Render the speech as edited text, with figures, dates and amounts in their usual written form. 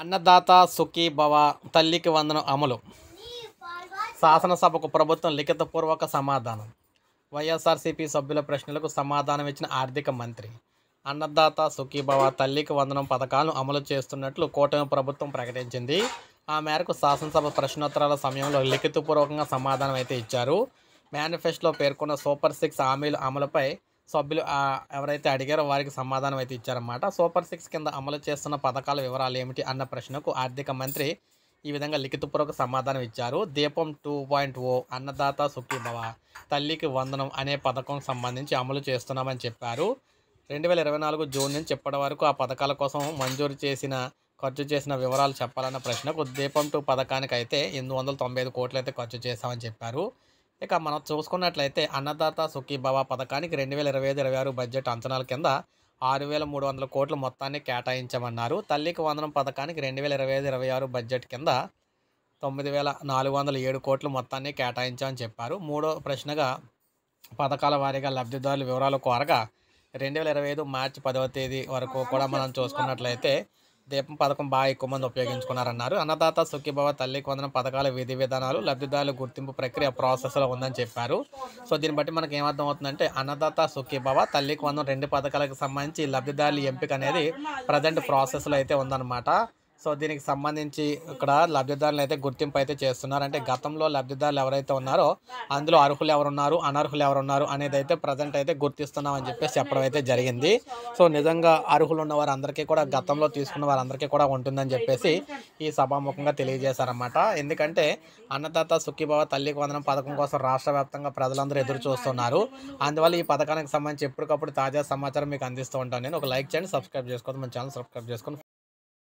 అన్నదాత సుఖీభవ తల్లికి వందనం అమలు. శాసనసభకు ప్రభుత్వం లిఖితపూర్వక సమాధానం. వైఎస్ఆర్సీపీ సభ్యుల ప్రశ్నలకు సమాధానం ఇచ్చిన ఆర్థిక మంత్రి. అన్నదాత సుఖీభవ తల్లికి వందనం పథకాలను అమలు చేస్తున్నట్లు కూటమి ప్రభుత్వం ప్రకటించింది. ఆ మేరకు శాసనసభ ప్రశ్నోత్తరాల సమయంలో లిఖితపూర్వకంగా సమాధానం అయితే ఇచ్చారు. మేనిఫెస్టోలో పేర్కొన్న సూపర్ 6 హామీల అమలుపై సభ్యులు ఎవరైతే అడిగారో వారికి సమాధానం అయితే ఇచ్చారన్నమాట. సూపర్ 6 కింద అమలు చేస్తున్న పథకాల వివరాలు ఏమిటి అన్న ప్రశ్నకు ఆర్థిక మంత్రి ఈ విధంగా లిఖితపూర్వక సమాధానం ఇచ్చారు. దీపం 2.0 అన్నదాత సుఖీభవ తల్లికి వందనం అనే పథకం సంబంధించి అమలు చేస్తున్నామని చెప్పారు. 2024 జూన్ నుంచి ఇప్పటి వరకు ఆ పథకాల కోసం ఖర్చు చేసిన వివరాలు చెప్పాలన్న ప్రశ్నకు దీపం 2 పథకానికి అయితే 895 కోట్లు అయితే ఖర్చు చేశామని చెప్పారు. ఇక మనం చూసుకున్నట్లయితే అన్నదాత సుఖీభవ పథకానికి 2025-26 బడ్జెట్ అంచనాల కింద 6,300 కోట్ల మొత్తాన్ని కేటాయించామన్నారు. తల్లికి వందనం పథకానికి 2025-26 బడ్జెట్ కింద 9,407 కోట్ల మొత్తాన్ని కేటాయించామని చెప్పారు. మూడో ప్రశ్నగా పథకాల వారీగా లబ్ధిదారుల వివరాలు కోరగా 2025 మార్చి 10వ తేదీ వరకు కూడా మనం చూసుకున్నట్లయితే దీపం పథకం బాగా ఎక్కువ మంది ఉపయోగించుకున్నారన్నారు. అన్నదాత సుఖీభవ తల్లికి వందనం పథకాల విధి విధానాలు లబ్ధిదారుల గుర్తింపు ప్రక్రియ ప్రాసెస్లో ఉందని చెప్పారు. సో దీన్ని బట్టి మనకి ఏమర్థం అవుతుందంటే అన్నదాత సుఖీభవ తల్లికి వందనం 2 పథకాలకు సంబంధించి లబ్ధిదారుల ఎంపిక అనేది ప్రజెంట్ ప్రాసెస్లో అయితే ఉందన్నమాట. సో దీనికి సంబంధించి ఇక్కడ లబ్ధిదారులు అయితే గుర్తింపు అయితే చేస్తున్నారు. అంటే గతంలో లబ్ధిదారులు ఎవరైతే ఉన్నారో అందులో అర్హులు ఎవరున్నారు, అనర్హులు ఎవరున్నారు అనేది అయితే ప్రజెంట్ అయితే గుర్తిస్తున్నామని చెప్పేసి చెప్పడం అయితే జరిగింది. సో నిజంగా అర్హులు ఉన్న వారందరికీ కూడా గతంలో తీసుకున్న వారందరికీ కూడా ఉంటుందని చెప్పేసి ఈ సభాముఖంగా తెలియజేశారన్నమాట. ఎందుకంటే అన్నదాత సుఖీభవ తల్లికి వందనం పథకం కోసం రాష్ట్ర వ్యాప్తంగా ప్రజలందరూ ఎదురు చూస్తున్నారు. అందువల్ల ఈ పథకానికి సంబంధించి ఎప్పటికప్పుడు తాజా సమాచారం మీకు అందిస్తూ ఉంటాను. నేను ఒక లైక్ చేయండి, సబ్స్క్రైబ్ చేసుకోండి, మన ఛానల్ సబ్స్క్రైబ్ చేసుకోండి.